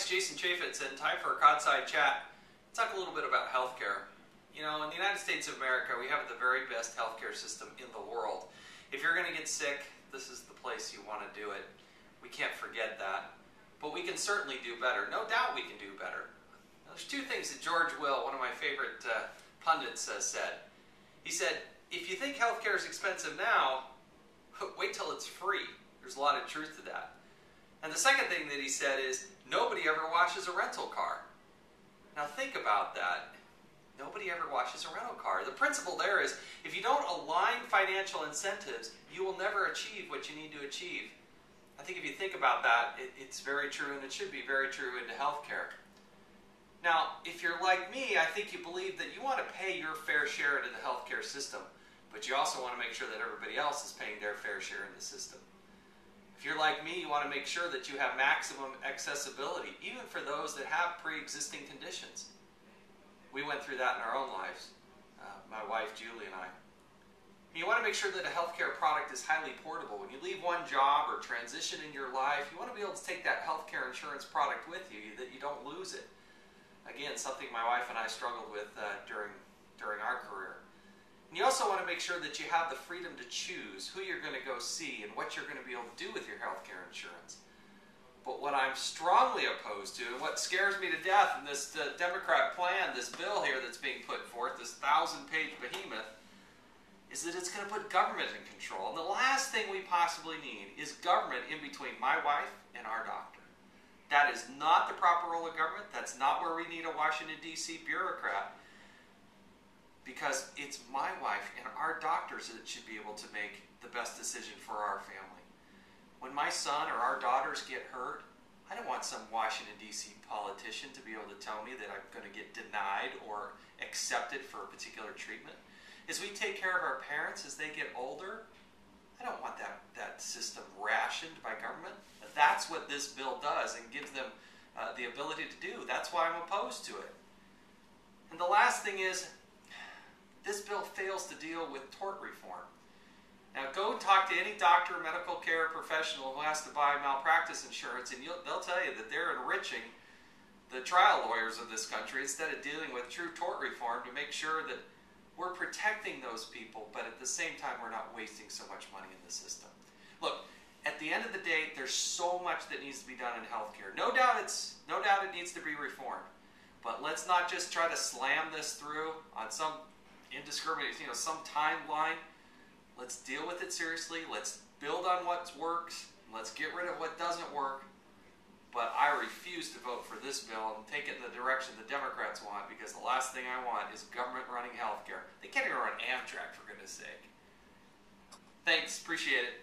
it's Jason Chaffetz, and time for a Cot-Side chat. Let's talk a little bit about healthcare. You know, in the United States of America, we have the very best healthcare system in the world. If you're going to get sick, this is the place you want to do it. We can't forget that. But we can certainly do better. No doubt we can do better. Now, there's two things that George Will, one of my favorite pundits, said. He said, if you think healthcare is expensive now, wait till it's free. There's a lot of truth to that. And the second thing that he said is, nobody ever washes a rental car. Now think about that. Nobody ever washes a rental car. The principle there is, if you don't align financial incentives, you will never achieve what you need to achieve. I think if you think about that, it's very true, and it should be very true into healthcare. Now, if you're like me, I think you believe that you want to pay your fair share into the healthcare system, but you also want to make sure that everybody else is paying their fair share in the system. If you're like me, you want to make sure that you have maximum accessibility, even for those that have pre-existing conditions. We went through that in our own lives, my wife Julie and I. You want to make sure that a healthcare product is highly portable. When you leave one job or transition in your life, you want to be able to take that healthcare insurance product with you, that you don't lose it. Again, something my wife and I struggled with during our career. And you also want to make sure that you have the freedom to choose who you're going to go see and what you're going to be able to do with your healthcare insurance. But what I'm strongly opposed to, and what scares me to death in this Democrat plan, this bill here that's being put forth, this 1,000-page behemoth, is that it's going to put government in control. And the last thing we possibly need is government in between my wife and our doctor. That is not the proper role of government. That's not where we need a Washington, D.C. bureaucrat. Because it's my wife and our doctors that should be able to make the best decision for our family. When my son or our daughters get hurt, I don't want some Washington, D.C. politician to be able to tell me that I'm going to get denied or accepted for a particular treatment. As we take care of our parents as they get older, I don't want that system rationed by government. That's what this bill does and gives them the ability to do. That's why I'm opposed to it. And the last thing is, this bill fails to deal with tort reform. Now go talk to any doctor, medical care professional who has to buy malpractice insurance, and they'll tell you that they're enriching the trial lawyers of this country instead of dealing with true tort reform to make sure that we're protecting those people, but at the same time we're not wasting so much money in the system. Look, at the end of the day, there's so much that needs to be done in healthcare. No doubt it needs to be reformed. But let's not just try to slam this through on some indiscriminate, some timeline. Let's deal with it seriously. Let's build on what works. Let's get rid of what doesn't work. But I refuse to vote for this bill and take it in the direction the Democrats want, because the last thing I want is government running healthcare. They can't even run Amtrak, for goodness sake. Thanks, appreciate it.